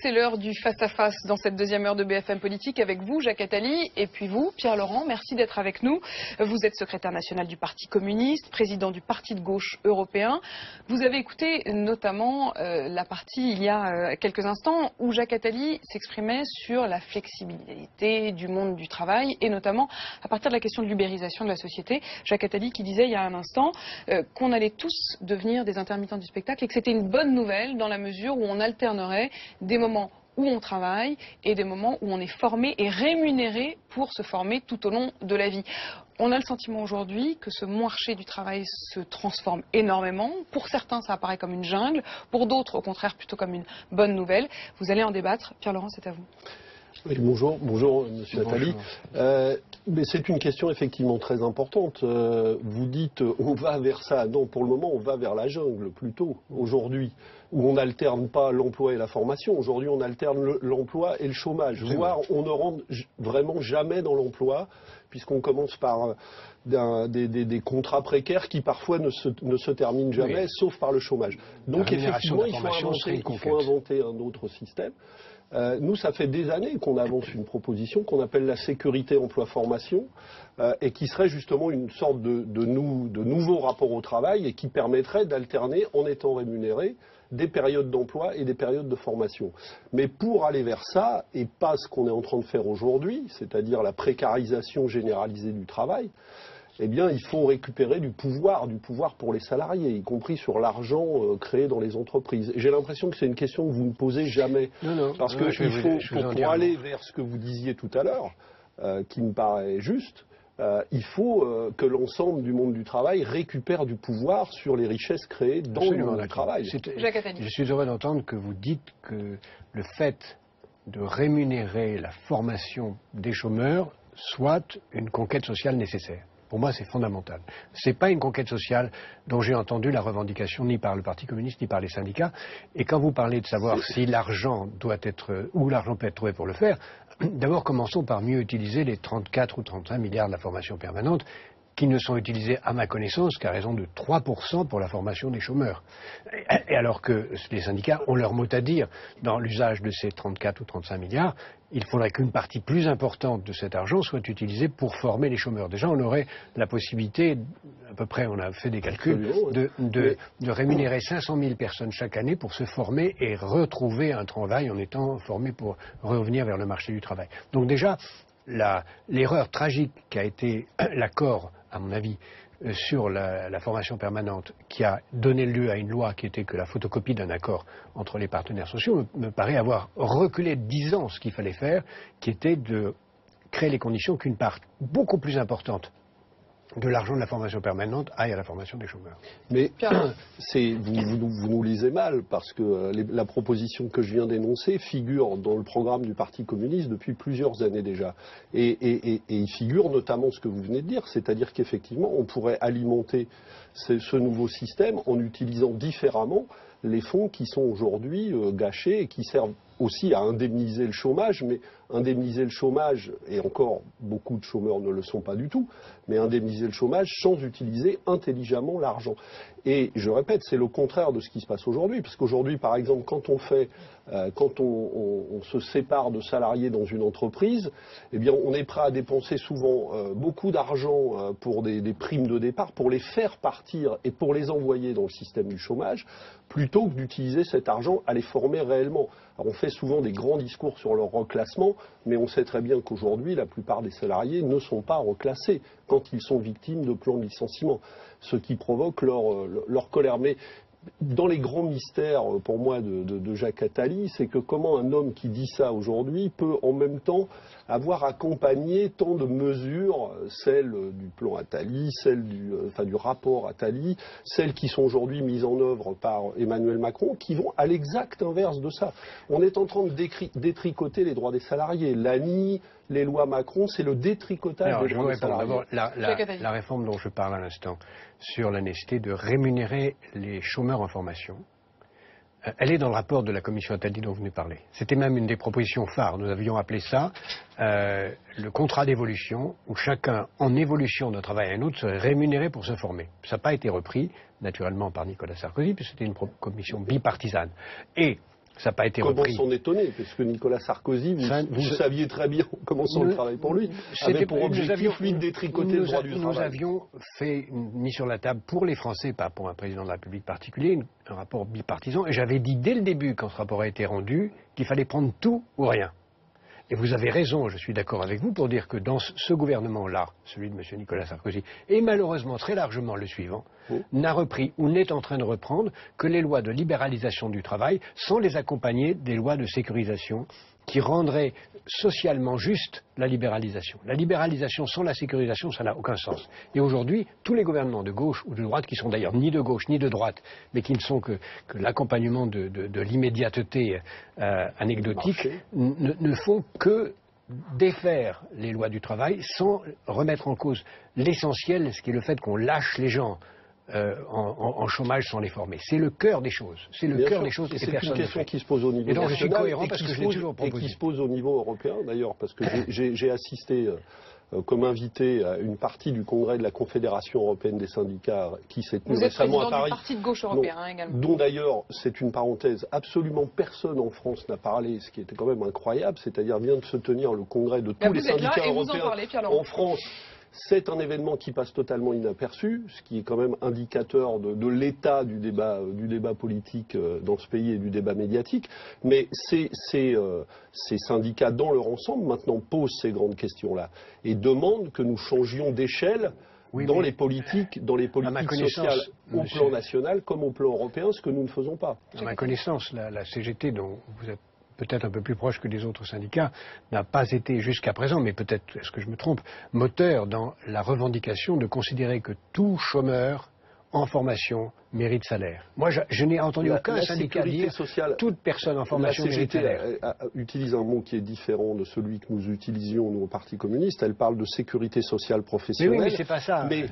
c'est l'heure du face-à-face dans cette deuxième heure de BFM Politique avec vous, Jacques Attali, et puis vous, Pierre Laurent. Merci d'être avec nous. Vous êtes secrétaire national du Parti communiste, président du Parti de gauche européen. Vous avez écouté notamment la partie il y a quelques instants où Jacques Attali s'exprimait sur la flexibilité du monde du travail et notamment à partir de la question de l'ubérisation de la société. Jacques Attali qui disait il y a un instant qu'on allait tous devenir des intermittents du spectacle et que c'était une bonne nouvelle dans la mesure où on alternerait des moments où on travaille et des moments où on est formé et rémunéré pour se former tout au long de la vie. On a le sentiment aujourd'hui que ce marché du travail se transforme énormément. Pour certains, ça apparaît comme une jungle. Pour d'autres, au contraire, plutôt comme une bonne nouvelle. Vous allez en débattre. Pierre Laurent, c'est à vous. Oui, bonjour Monsieur Attali. Mais c'est une question effectivement très importante. Vous dites on va vers ça. Non, pour le moment on va vers la jungle plutôt aujourd'hui, où on n'alterne pas l'emploi et la formation. Aujourd'hui on alterne l'emploi et le chômage. Voire on ne rentre vraiment jamais dans l'emploi, puisqu'on commence par des contrats précaires qui parfois ne se terminent jamais, sauf par le chômage. Donc effectivement il faut inventer un autre système. Nous, ça fait des années qu'on avance une proposition qu'on appelle la sécurité emploi-formation et qui serait justement une sorte de nouveau rapport au travail et qui permettrait d'alterner en étant rémunéré des périodes d'emploi et des périodes de formation. Mais pour aller vers ça, et pas ce qu'on est en train de faire aujourd'hui, c'est-à-dire la précarisation généralisée du travail, eh bien, il faut récupérer du pouvoir pour les salariés, y compris sur l'argent créé dans les entreprises. J'ai l'impression que c'est une question que vous ne posez jamais. Parce que pour aller vers ce que vous disiez tout à l'heure, qui me paraît juste, il faut que l'ensemble du monde du travail récupère du pouvoir sur les richesses créées dans le monde du travail. Je suis heureux d'entendre que vous dites que le fait de rémunérer la formation des chômeurs soit une conquête sociale nécessaire. Pour moi, c'est fondamental. Ce n'est pas une conquête sociale dont j'ai entendu la revendication ni par le Parti communiste ni par les syndicats. Et quand vous parlez de savoir si l'argent doit être, où l'argent peut être trouvé pour le faire, d'abord commençons par mieux utiliser les 34 ou 35 milliards de la formation permanente qui ne sont utilisés, à ma connaissance, qu'à raison de 3% pour la formation des chômeurs. Et alors que les syndicats ont leur mot à dire dans l'usage de ces 34 ou 35 milliards, il faudrait qu'une partie plus importante de cet argent soit utilisée pour former les chômeurs. Déjà, on aurait la possibilité, à peu près, on a fait des calculs, de rémunérer 500 000 personnes chaque année pour se former et retrouver un travail en étant formés pour revenir vers le marché du travail. Donc déjà, l'erreur tragique qu'a été l'accord, à mon avis, sur la formation permanente, qui a donné lieu à une loi qui était que la photocopie d'un accord entre les partenaires sociaux, me paraît avoir reculé de 10 ans ce qu'il fallait faire, qui était de créer les conditions qu'une part beaucoup plus importante de l'argent de la formation permanente aille à la formation des chômeurs. Mais vous nous lisez mal, parce que la proposition que je viens d'énoncer figure dans le programme du Parti communiste depuis plusieurs années déjà. Et il figure notamment ce que vous venez de dire, c'est-à-dire qu'effectivement, on pourrait alimenter ce nouveau système en utilisant différemment les fonds qui sont aujourd'hui gâchés et qui servent aussi à indemniser le chômage, mais indemniser le chômage, et encore beaucoup de chômeurs ne le sont pas du tout, mais indemniser le chômage sans utiliser intelligemment l'argent. Et je répète, c'est le contraire de ce qui se passe aujourd'hui, parce qu'aujourd'hui, par exemple, quand on se sépare de salariés dans une entreprise, eh bien, on est prêt à dépenser souvent beaucoup d'argent pour des primes de départ, pour les faire partir et pour les envoyer dans le système du chômage, plutôt que d'utiliser cet argent à les former réellement. Alors, on fait souvent des grands discours sur leur reclassement, mais on sait très bien qu'aujourd'hui, la plupart des salariés ne sont pas reclassés quand ils sont victimes de plans de licenciement, ce qui provoque leur colère. Mais dans les grands mystères, pour moi, de Jacques Attali, c'est que comment un homme qui dit ça aujourd'hui peut en même temps avoir accompagné tant de mesures, celles du plan Attali, celles du rapport Attali, celles qui sont aujourd'hui mises en œuvre par Emmanuel Macron, qui vont à l'exact inverse de ça. On est en train de détricoter les droits des salariés. L'ANI, les lois Macron, c'est le détricotage des droits des salariés. D'abord, la réforme dont je parle à l'instant, sur la nécessité de rémunérer les chômeurs en formation, elle est dans le rapport de la commission Attali dont vous venez de parler. C'était même une des propositions phares. Nous avions appelé ça le contrat d'évolution, où chacun, en évolution d'un travail à un autre, serait rémunéré pour se former. Ça n'a pas été repris, naturellement, par Nicolas Sarkozy, puisque c'était une commission bipartisane. Et Ça n'a pas été Comment repris. s'en étonner, parce que Nicolas Sarkozy, vous saviez très bien en commençant le travail pour lui, avait pour objectif, lui, de détricoter le droit du travail. Nous avions mis sur la table pour les Français, pas pour un président de la République particulier, un rapport bipartisan, et j'avais dit dès le début, quand ce rapport a été rendu, qu'il fallait prendre tout ou rien. Et vous avez raison, je suis d'accord avec vous, pour dire que dans ce gouvernement-là, celui de M. Nicolas Sarkozy, et malheureusement très largement le suivant, n'a repris ou n'est en train de reprendre que les lois de libéralisation du travail sans les accompagner des lois de sécurisation qui rendraient socialement juste la libéralisation. La libéralisation sans la sécurisation, ça n'a aucun sens. Et aujourd'hui, tous les gouvernements de gauche ou de droite, qui sont d'ailleurs ni de gauche ni de droite, mais qui ne sont que l'accompagnement de l'immédiateté anecdotique, ne font que défaire les lois du travail sans remettre en cause l'essentiel, ce qui est le fait qu'on lâche les gens en chômage sans les former. C'est le cœur des choses. C'est le cœur des choses et personne ne le fait. C'est une question qui se pose au niveau national. Et donc je suis cohérent parce que je l'ai toujours proposé. Et qui se pose au niveau européen d'ailleurs, parce que j'ai assisté comme invité à une partie du congrès de la Confédération européenne des syndicats qui s'est tenu récemment à Paris. Vous êtes président du parti de gauche européen également. Dont d'ailleurs, c'est une parenthèse, absolument personne en France n'a parlé, ce qui était quand même incroyable, c'est-à-dire vient de se tenir le congrès de tous les syndicats européens en France. C'est un événement qui passe totalement inaperçu, ce qui est quand même indicateur de l'état du débat politique dans ce pays et du débat médiatique. Mais ces syndicats, dans leur ensemble, maintenant posent ces grandes questions-là et demandent que nous changions d'échelle dans les politiques sociales au plan national comme au plan européen, ce que nous ne faisons pas. À ma connaissance, la CGT, dont vous êtes peut-être un peu plus proche que les autres syndicats, n'a pas été jusqu'à présent, mais peut-être, est-ce que je me trompe, moteur dans la revendication de considérer que tout chômeur en formation mérite salaire. Moi, je n'ai entendu aucun syndicat dire toute personne en formation mérite salaire. La CGT utilise un mot qui est différent de celui que nous utilisions, nous, au Parti communiste. Elle parle de sécurité sociale professionnelle. Mais oui, mais c'est pas ça. Mais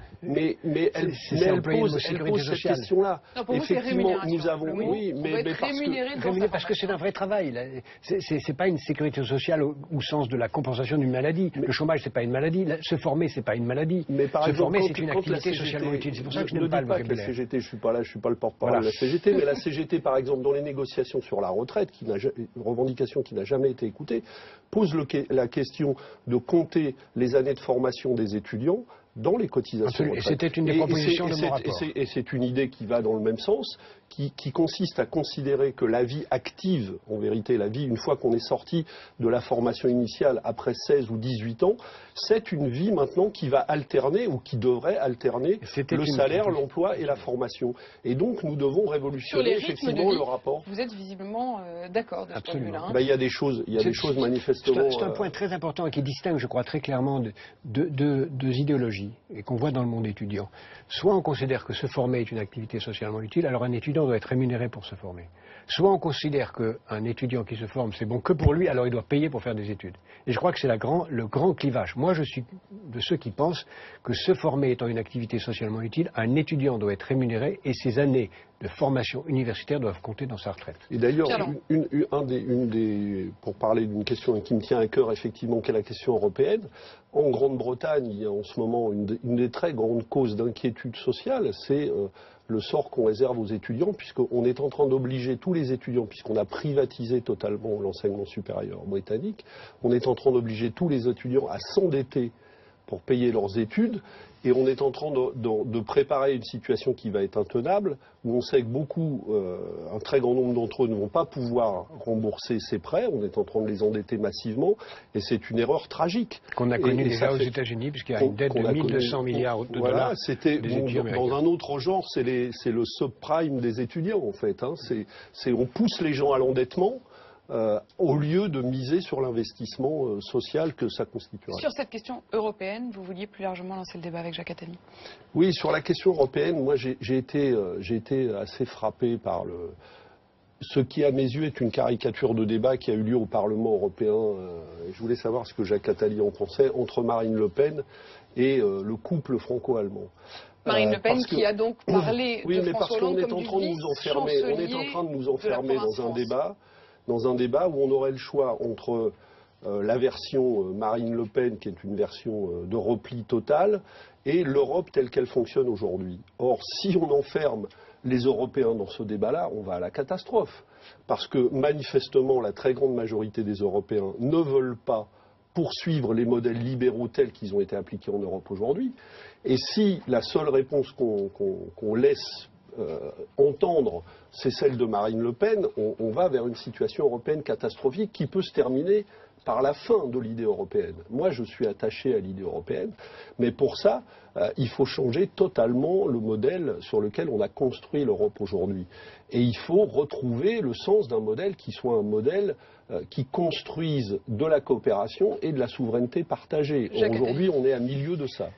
elle pose cette question-là. Effectivement, nous avons... Oui, mais parce que c'est un vrai travail. C'est pas une sécurité sociale au sens de la compensation d'une maladie. Le chômage, c'est pas une maladie. Se former, c'est pas une maladie. Se former, c'est une activité socialement utile. C'est pour ça que je n'aime pas le vocabulaire. La CGT, je ne suis pas le porte-parole de la CGT, mais la CGT, par exemple, dans les négociations sur la retraite, une revendication qui n'a jamais été écoutée, pose la question de compter les années de formation des étudiants dans les cotisations. Et c'était une des propositions de mon rapport. Et c'est une idée qui va dans le même sens, qui consiste à considérer que la vie active, en vérité la vie, une fois qu'on est sorti de la formation initiale après 16 ou 18 ans, c'est une vie maintenant qui va alterner ou qui devrait alterner le salaire, l'emploi et la formation. Et donc nous devons révolutionner effectivement le rapport. Vous êtes visiblement d'accord de ce point de vue-là. Il y a des choses manifestement... C'est un point très important et qui distingue, je crois, très clairement deux idéologies et qu'on voit dans le monde étudiant. Soit on considère que se former est une activité socialement utile, alors un étudiant doit être rémunéré pour se former. Soit on considère qu'un étudiant qui se forme, c'est bon que pour lui, alors il doit payer pour faire des études. Et je crois que c'est le grand clivage. Moi, je suis de ceux qui pensent que se former étant une activité socialement utile, un étudiant doit être rémunéré et ses années de formation universitaire doivent compter dans sa retraite. Et d'ailleurs, pour parler d'une question qui me tient à cœur, effectivement, qui est la question européenne, en Grande-Bretagne, il y a en ce moment une des très grandes causes d'inquiétude sociale, c'est le sort qu'on réserve aux étudiants, puisqu'on est en train d'obliger tous les étudiants, puisqu'on a privatisé totalement l'enseignement supérieur britannique, on est en train d'obliger tous les étudiants à s'endetter pour payer leurs études, et on est en train de préparer une situation qui va être intenable, où on sait que un très grand nombre d'entre eux ne vont pas pouvoir rembourser ces prêts, on est en train de les endetter massivement, et c'est une erreur tragique. Qu'on a connue déjà aux États-Unis, puisqu'il y a une dette de 1200 milliards de dollars. C'était dans un autre genre, c'est le subprime des étudiants, en fait. On pousse les gens à l'endettement, au lieu de miser sur l'investissement social que ça constituerait. Sur cette question européenne, vous vouliez plus largement lancer le débat avec Jacques Attali. Oui, sur la question européenne, moi j'ai été assez frappé par ce qui, à mes yeux, est une caricature de débat qui a eu lieu au Parlement européen. Je voulais savoir ce que Jacques Attali en pensait, entre Marine Le Pen et le couple franco-allemand. Marine Le Pen qui a donc parlé de François Hollande comme du vice-chancelier on est en train de nous enfermer dans un débat où on aurait le choix entre la version Marine Le Pen, qui est une version de repli total, et l'Europe telle qu'elle fonctionne aujourd'hui. Or, si on enferme les Européens dans ce débat-là, on va à la catastrophe. Parce que manifestement, la très grande majorité des Européens ne veulent pas poursuivre les modèles libéraux tels qu'ils ont été appliqués en Europe aujourd'hui. Et si la seule réponse qu'on laisse entendre, c'est celle de Marine Le Pen, on va vers une situation européenne catastrophique qui peut se terminer par la fin de l'idée européenne. Moi, je suis attaché à l'idée européenne, mais pour ça, il faut changer totalement le modèle sur lequel on a construit l'Europe aujourd'hui. Et il faut retrouver le sens d'un modèle qui soit un modèle qui construise de la coopération et de la souveraineté partagée. Aujourd'hui, on est à milieu de ça.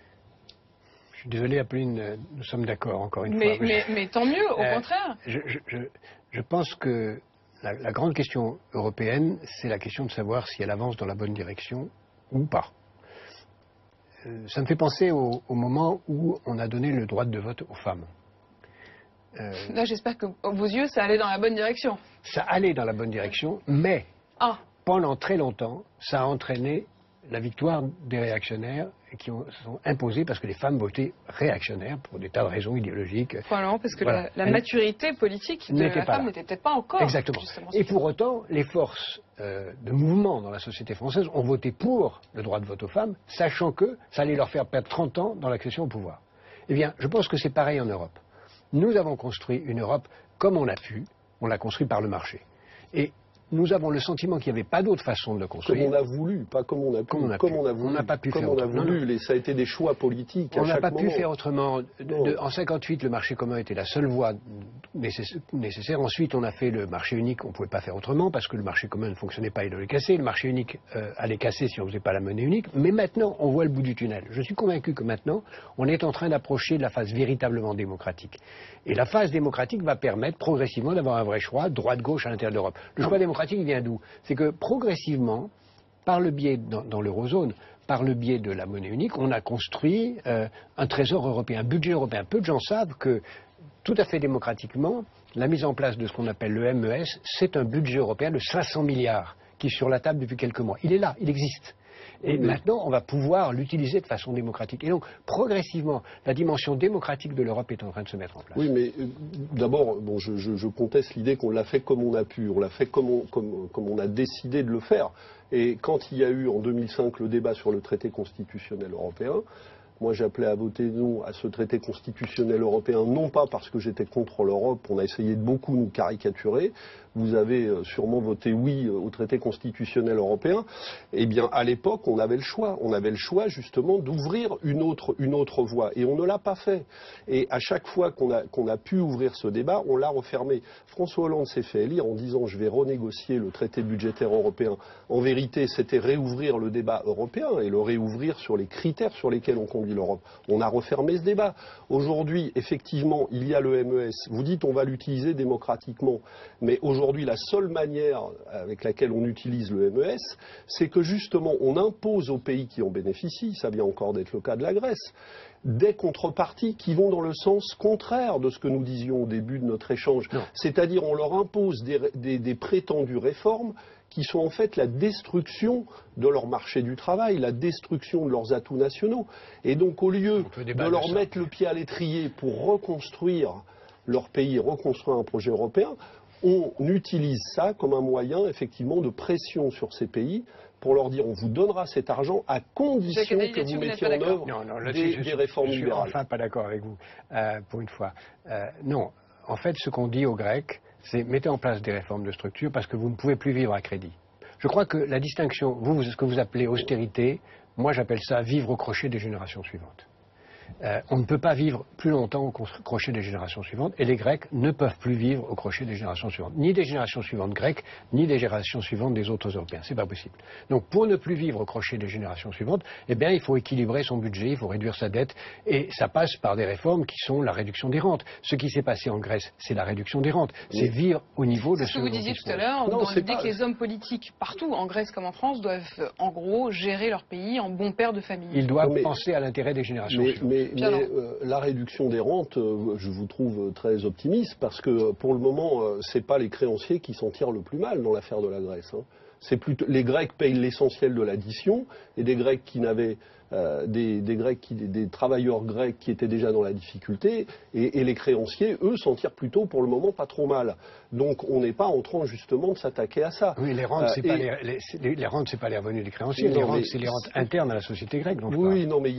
Je suis désolé, Apolline, nous sommes d'accord encore une fois. Mais tant mieux, au contraire. Je pense que la grande question européenne, c'est la question de savoir si elle avance dans la bonne direction ou pas. Ça me fait penser au moment où on a donné le droit de vote aux femmes. Là, j'espère que vos yeux, ça allait dans la bonne direction. Ça allait dans la bonne direction, mais pendant très longtemps, ça a entraîné la victoire des réactionnaires qui se sont imposés parce que les femmes votaient réactionnaires pour des tas de raisons idéologiques. Probablement parce que la maturité politique de la femme n'était peut-être pas encore. Exactement. Et pour autant, les forces de mouvement dans la société française ont voté pour le droit de vote aux femmes, sachant que ça allait leur faire perdre 30 ans dans l'accession au pouvoir. Eh bien, je pense que c'est pareil en Europe. Nous avons construit une Europe comme on a pu, on l'a construit par le marché. Et nous avons le sentiment qu'il n'y avait pas d'autre façon de le construire. Comme on a voulu, pas comme on a pu. Comme on a voulu. On n'a pas pu faire autrement. Ça a été des choix politiques. On n'a pas pu faire autrement. En 58, le marché commun était la seule voie nécessaire. Ensuite, on a fait le marché unique. On ne pouvait pas faire autrement parce que le marché commun ne fonctionnait pas, il allait casser. Le marché unique allait casser si on ne faisait pas la monnaie unique. Mais maintenant, on voit le bout du tunnel. Je suis convaincu que maintenant, on est en train d'approcher de la phase véritablement démocratique. Et la phase démocratique va permettre progressivement d'avoir un vrai choix, droite-gauche à l'intérieur de l'Europe. Le choix démocratique vient d'où? C'est que progressivement, par le biais, dans l'eurozone, par le biais de la monnaie unique, on a construit un trésor européen, un budget européen. Peu de gens savent que, tout à fait démocratiquement, la mise en place de ce qu'on appelle le MES, c'est un budget européen de 500 milliards qui est sur la table depuis quelques mois. Il est là, il existe. Et maintenant, on va pouvoir l'utiliser de façon démocratique. Et donc, progressivement, la dimension démocratique de l'Europe est en train de se mettre en place. Oui, mais d'abord, je conteste l'idée qu'on l'a fait comme on a pu. On l'a fait comme on a décidé de le faire. Et quand il y a eu, en 2005, le débat sur le traité constitutionnel européen, moi, j'appelais à voter non à ce traité constitutionnel européen, non pas parce que j'étais contre l'Europe, on a essayé de beaucoup nous caricaturer. Vous avez sûrement voté oui au traité constitutionnel européen. Eh bien, à l'époque, on avait le choix. On avait le choix, justement, d'ouvrir une autre voie. Et on ne l'a pas fait. Et à chaque fois qu'on a pu ouvrir ce débat, on l'a refermé. François Hollande s'est fait élire en disant « je vais renégocier le traité budgétaire européen ». En vérité, c'était réouvrir le débat européen et le réouvrir sur les critères sur lesquels on conduit l'Europe. On a refermé ce débat. Aujourd'hui, effectivement, il y a le MES. Vous dites on va l'utiliser démocratiquement. Mais aujourd'hui, la seule manière avec laquelle on utilise le MES, c'est que justement, on impose aux pays qui en bénéficient, ça vient encore d'être le cas de la Grèce, des contreparties qui vont dans le sens contraire de ce que nous disions au début de notre échange. C'est-à-dire, on leur impose des prétendues réformes qui sont en fait la destruction de leur marché du travail, la destruction de leurs atouts nationaux. Et donc, au lieu de leur mettre le pied à l'étrier pour reconstruire leur pays et reconstruire un projet européen, on utilise ça comme un moyen, effectivement, de pression sur ces pays pour leur dire on vous donnera cet argent à condition que vous mettiez en œuvre des réformes libérales. Je suis enfin pas d'accord avec vous, pour une fois. Non, en fait, ce qu'on dit aux Grecs, c'est mettez en place des réformes de structure parce que vous ne pouvez plus vivre à crédit. Je crois que la distinction, vous, ce que vous appelez austérité, moi j'appelle ça vivre au crochet des générations suivantes. On ne peut pas vivre plus longtemps au crochet des générations suivantes et les Grecs ne peuvent plus vivre au crochet des générations suivantes. Ni des générations suivantes grecques, ni des générations suivantes des autres Européens. C'est pas possible. Donc pour ne plus vivre au crochet des générations suivantes, eh bien il faut équilibrer son budget, il faut réduire sa dette et ça passe par des réformes qui sont la réduction des rentes. Ce qui s'est passé en Grèce, c'est la réduction des rentes. C'est vivre au niveau de ce que vous disiez tout à l'heure, dans l'idée que les hommes politiques partout, en Grèce comme en France, doivent en gros gérer leur pays en bons pères de famille. Ils doivent penser à l'intérêt des générations suivantes. La réduction des rentes, je vous trouve très optimiste parce que pour le moment, c'est pas les créanciers qui s'en tirent le plus mal dans l'affaire de la Grèce. C'est plutôt les Grecs payent l'essentiel de l'addition et des Grecs qui n'avaient des Grecs, des travailleurs grecs qui étaient déjà dans la difficulté, et les créanciers, eux, s'en tirent plutôt pour le moment pas trop mal. Donc on n'est pas en train justement de s'attaquer à ça. Oui, les rentes, c'est pas les revenus des créanciers, les rentes, c'est les rentes internes à la société grecque. Oui, non, mais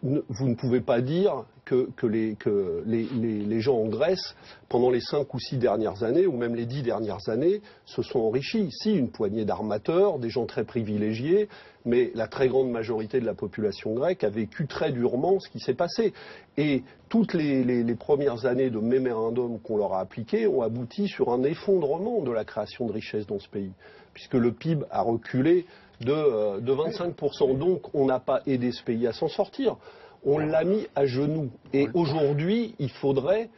vous ne pouvez pas dire que les gens en Grèce, pendant les 5 ou 6 dernières années, ou même les 10 dernières années, se sont enrichis. Si, une poignée d'armateurs, des gens très privilégiés, mais la très grande majorité de la population grecque a vécu très durement ce qui s'est passé. Et toutes les premières années de mémorandum qu'on leur a appliquées ont abouti sur un effondrement de la création de richesses dans ce pays, puisque le PIB a reculé de 25%. Donc on n'a pas aidé ce pays à s'en sortir. On l'a mis à genoux. Et aujourd'hui, il faudrait...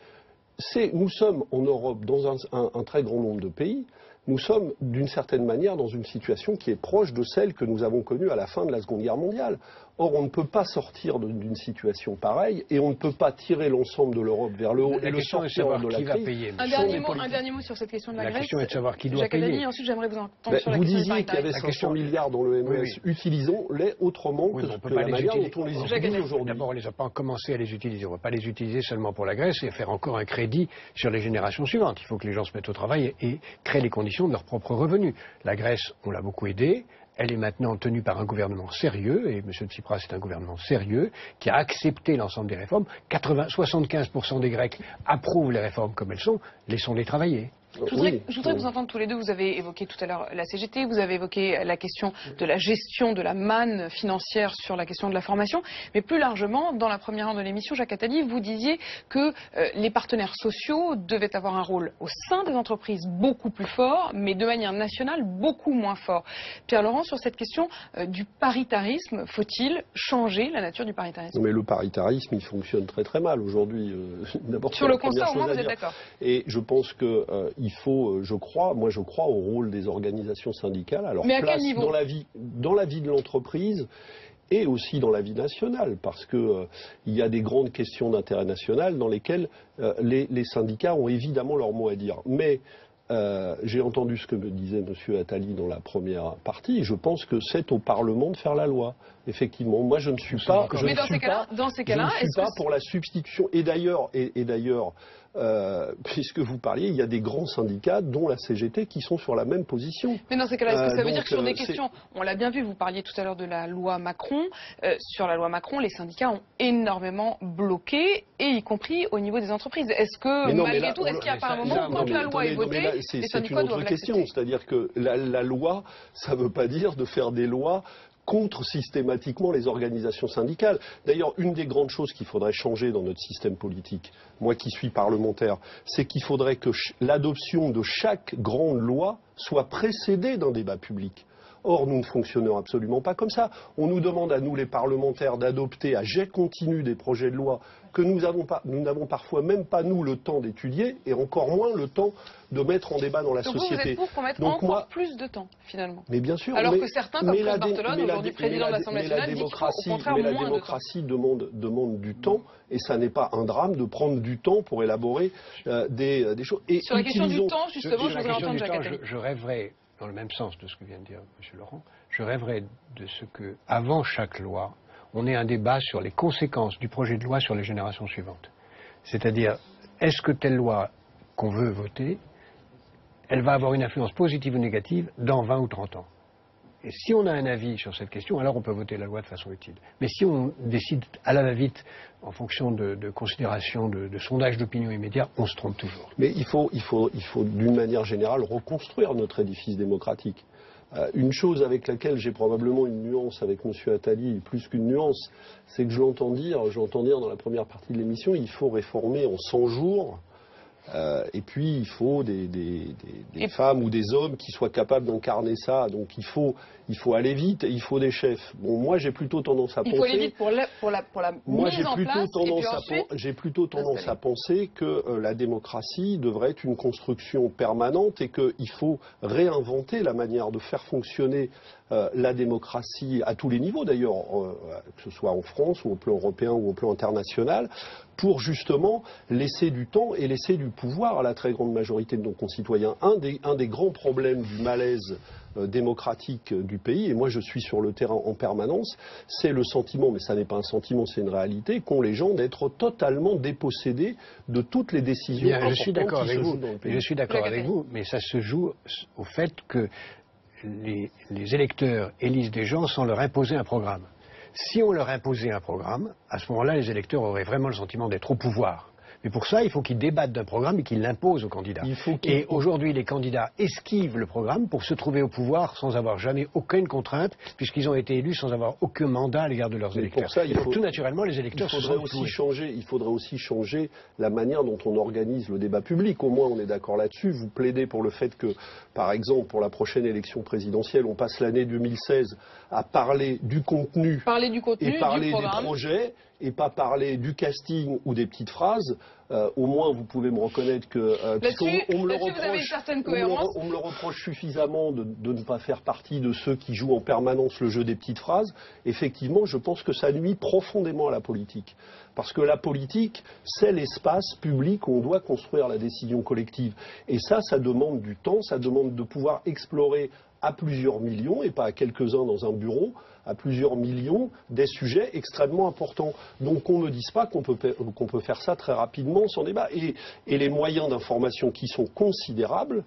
Nous sommes en Europe, dans un très grand nombre de pays, nous sommes d'une certaine manière dans une situation qui est proche de celle que nous avons connue à la fin de la Seconde Guerre mondiale. Or, on ne peut pas sortir d'une situation pareille et on ne peut pas tirer l'ensemble de l'Europe vers le haut et le sortir de la crise. Un dernier mot sur cette question de la Grèce. La question est de savoir qui doit payer. Ensuite, j'aimerais vous entendre sur la vous question disiez qu'il y avait 500 milliards dans le MES. Utilisons-les autrement que la manière dont on les utilise aujourd'hui. D'abord, on ne les a pas commencé à les utiliser. On ne va pas les utiliser seulement pour la Grèce et faire encore un crédit sur les générations suivantes. Il faut que les gens se mettent au travail et créent les conditions de leurs propres revenus. La Grèce, on l'a beaucoup aidée. Elle est maintenant tenue par un gouvernement sérieux, et M. Tsipras est un gouvernement sérieux, qui a accepté l'ensemble des réformes. 75% des Grecs approuvent les réformes comme elles sont. Laissons-les travailler. Je voudrais vous entendre tous les deux. Vous avez évoqué tout à l'heure la CGT, vous avez évoqué la question de la gestion de la manne financière sur la question de la formation. Mais plus largement, dans la première heure de l'émission, Jacques Attali, vous disiez que les partenaires sociaux devaient avoir un rôle au sein des entreprises beaucoup plus fort, mais de manière nationale beaucoup moins fort. Pierre Laurent, sur cette question du paritarisme, faut-il changer la nature du paritarisme? Mais le paritarisme, il fonctionne très très mal aujourd'hui. Sur le constat, au moins, vous êtes d'accord. Et je pense que il faut, je crois au rôle des organisations syndicales, à leur place dans la vie de l'entreprise et aussi dans la vie nationale, parce que il y a des grandes questions d'intérêt national dans lesquelles les syndicats ont évidemment leur mot à dire. Mais j'ai entendu ce que me disait M. Attali dans la première partie, et je pense que c'est au Parlement de faire la loi. Effectivement, moi je ne suis pas, pour la substitution. Et d'ailleurs, puisque vous parliez, il y a des grands syndicats, dont la CGT, qui sont sur la même position. Mais dans ces cas-là, est-ce que ça veut dire que sur des questions, on l'a bien vu, vous parliez tout à l'heure de la loi Macron, sur la loi Macron, les syndicats ont énormément bloqué, et y compris au niveau des entreprises. Est-ce que, malgré tout, est-ce qu'il n'y a pas un moment où, quand la loi est votée, les syndicats doivent l'accepter? C'est une autre question, c'est-à-dire que la loi, ça ne veut pas dire de faire des lois contre systématiquement les organisations syndicales. D'ailleurs, une des grandes choses qu'il faudrait changer dans notre système politique, moi qui suis parlementaire, c'est qu'il faudrait que l'adoption de chaque grande loi soit précédée d'un débat public. Or, nous ne fonctionnons absolument pas comme ça. On nous demande à nous, les parlementaires, d'adopter à jet continu des projets de loi que nous n'avons parfois même pas, nous, le temps d'étudier, et encore moins le temps de mettre en débat dans la société. Vous êtes pour qu'on mette encore plus de temps, finalement. Mais bien sûr. Alors que certains, comme Claude Barthelone, aujourd'hui président de l'Assemblée nationale, dit qu'il faut au contraire moins de temps. Mais la démocratie demande du temps, et ça n'est pas un drame de prendre du temps pour élaborer des choses. Et sur la question du temps, justement, je voudrais entendre Jacques Attali. Je rêverais, dans le même sens de ce que vient de dire M. Laurent, je rêverais de ce que, avant chaque loi, on ait un débat sur les conséquences du projet de loi sur les générations suivantes. C'est-à-dire, est-ce que telle loi qu'on veut voter, elle va avoir une influence positive ou négative dans 20 ou 30 ans? Et si on a un avis sur cette question, alors on peut voter la loi de façon utile. Mais si on décide à la va-vite, en fonction de considérations, de sondages d'opinion immédiats, on se trompe toujours. Mais il faut d'une manière générale, reconstruire notre édifice démocratique. Une chose avec laquelle j'ai probablement une nuance avec M. Attali, plus qu'une nuance, c'est que j'entends dire dans la première partie de l'émission, il faut réformer en 100 jours. Et puis il faut des femmes ou des hommes qui soient capables d'incarner ça. Donc il faut aller vite et il faut des chefs. Bon, moi j'ai plutôt tendance à penser. Il faut aller vite pour la mise en place. J'ai plutôt tendance à penser que la démocratie devrait être une construction permanente et qu'il faut réinventer la manière de faire fonctionner la démocratie à tous les niveaux d'ailleurs, que ce soit en France ou au plan européen ou au plan international, pour justement laisser du temps et laisser du pouvoir à la très grande majorité de nos concitoyens. Un des grands problèmes du malaise démocratique du pays, et moi je suis sur le terrain en permanence, c'est le sentiment, mais ça n'est pas un sentiment, c'est une réalité, qu'ont les gens d'être totalement dépossédés de toutes les décisions importantes qui se jouent dans le pays. Je suis d'accord avec vous, mais ça se joue au fait que les électeurs élisent des gens sans leur imposer un programme. Si on leur imposait un programme, à ce moment-là, les électeurs auraient vraiment le sentiment d'être au pouvoir. Mais pour ça, il faut qu'ils débattent d'un programme et qu'ils l'imposent aux candidats. Et aujourd'hui, les candidats esquivent le programme pour se trouver au pouvoir sans avoir jamais aucune contrainte, puisqu'ils ont été élus sans avoir aucun mandat à l'égard de leurs électeurs. Pour ça, tout naturellement, les électeurs il faudrait aussi changer la manière dont on organise le débat public. Au moins, on est d'accord là-dessus. Vous plaidez pour le fait que, par exemple, pour la prochaine élection présidentielle, on passe l'année 2016 à parler du contenu, et parler des projets, et pas parler du casting ou des petites phrases. Au moins, vous pouvez me reconnaître que... on me le reproche suffisamment de ne pas faire partie de ceux qui jouent en permanence le jeu des petites phrases. Effectivement, je pense que ça nuit profondément à la politique. Parce que la politique, c'est l'espace public où on doit construire la décision collective. Et ça demande du temps, ça demande de pouvoir explorer à plusieurs millions, et pas à quelques-uns dans un bureau, à plusieurs millions, des sujets extrêmement importants. Donc qu'on ne me dise pas qu'on peut faire ça très rapidement sans débat. Et les moyens d'information qui sont considérables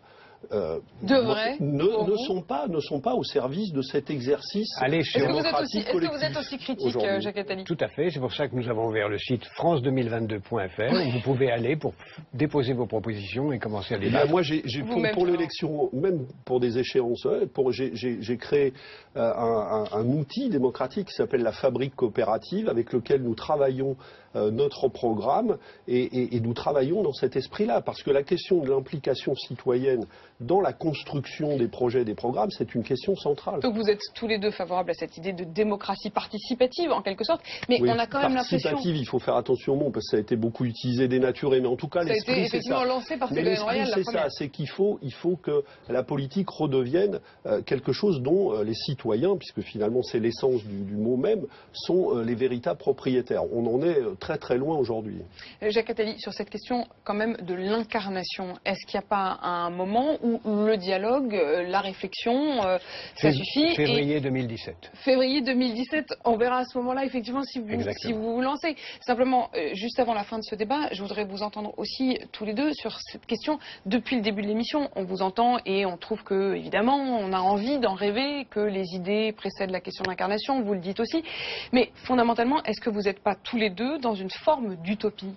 ne sont pas au service de cet exercice démocratique collectif. Est-ce que vous êtes aussi critique, Jacques Attali? Tout à fait. C'est pour ça que nous avons ouvert le site france2022.fr où vous pouvez aller pour déposer vos propositions et commencer à débattre. Moi, pour l'élection, même pour des échéances, j'ai créé un outil démocratique qui s'appelle la Fabrique coopérative, avec lequel nous travaillons notre programme et nous travaillons dans cet esprit-là. Parce que la question de l'implication citoyenne dans la construction des projets et des programmes, c'est une question centrale. Donc vous êtes tous les deux favorables à cette idée de démocratie participative, en quelque sorte, mais on a quand même l'impression... Participative, il faut faire attention au mot, parce que ça a été beaucoup utilisé, dénaturé, mais en tout cas, l'esprit, c'est ça. Ça a été effectivement lancé par Ségolène Royal, la première. C'est qu'il faut que la politique redevienne quelque chose dont les citoyens, puisque finalement c'est l'essence du mot même, sont les véritables propriétaires. On en est très très loin aujourd'hui. Jacques Attali, sur cette question quand même de l'incarnation, est-ce qu'il n'y a pas un moment où le dialogue, la réflexion, ça suffit? Février 2017. Février 2017, on verra à ce moment-là effectivement si vous vous lancez. Simplement, juste avant la fin de ce débat, je voudrais vous entendre aussi tous les deux sur cette question. Depuis le début de l'émission, on vous entend et on trouve que, évidemment, on a envie d'en rêver, que les idées précèdent la question de l'incarnation, vous le dites aussi. Mais fondamentalement, est-ce que vous n'êtes pas tous les deux dans une forme d'utopie?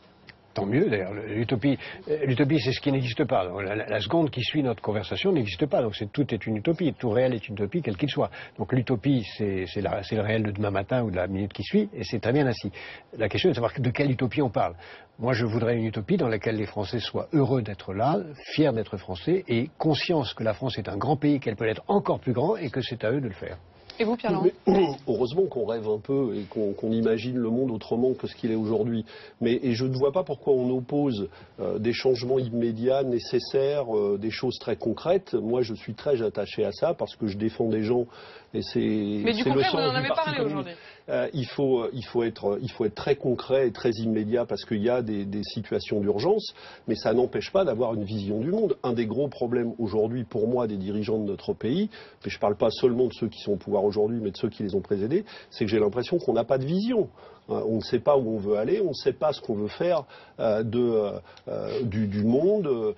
Tant mieux d'ailleurs. L'utopie, c'est ce qui n'existe pas. Donc, la seconde qui suit notre conversation n'existe pas. Donc tout est une utopie. Tout réel est une utopie, quel qu'il soit. Donc l'utopie, c'est le réel de demain matin ou de la minute qui suit, et c'est très bien ainsi. La question est de savoir de quelle utopie on parle. Moi, je voudrais une utopie dans laquelle les Français soient heureux d'être là, fiers d'être Français, et conscients que la France est un grand pays, qu'elle peut être encore plus grand, et que c'est à eux de le faire. Et vous, Pierre-Laurent? Heureusement qu'on rêve un peu et qu'on imagine le monde autrement que ce qu'il est aujourd'hui. Et je ne vois pas pourquoi on oppose des changements immédiats, nécessaires, des choses très concrètes. Moi, je suis très attaché à ça parce que je défends des gens et c'est le sens du Parti communiste. Il faut être très concret et très immédiat parce qu'il y a des situations d'urgence, mais ça n'empêche pas d'avoir une vision du monde. Un des gros problèmes aujourd'hui pour moi des dirigeants de notre pays, mais je ne parle pas seulement de ceux qui sont au pouvoir aujourd'hui, mais de ceux qui les ont précédés, c'est que j'ai l'impression qu'on n'a pas de vision. On ne sait pas où on veut aller, on ne sait pas ce qu'on veut faire du monde.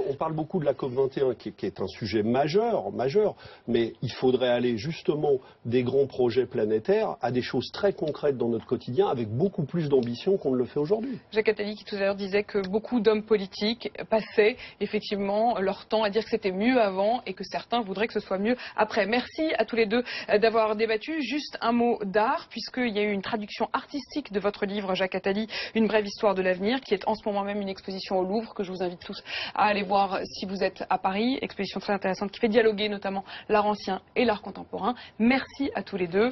On parle beaucoup de la COP21 qui est un sujet majeur, mais il faudrait aller justement des grands projets planétaires à des choses très concrètes dans notre quotidien avec beaucoup plus d'ambition qu'on ne le fait aujourd'hui. Jacques Attali qui tout à l'heure disait que beaucoup d'hommes politiques passaient effectivement leur temps à dire que c'était mieux avant et que certains voudraient que ce soit mieux après. Merci à tous les deux d'avoir débattu. Juste un mot d'art, puisqu'il y a eu une traduction artistique de votre livre, Jacques Attali, Une brève histoire de l'avenir, qui est en ce moment même une exposition au Louvre, que je vous invite tous à aller voir si vous êtes à Paris. Exposition très intéressante qui fait dialoguer notamment l'art ancien et l'art contemporain. Merci à tous les deux.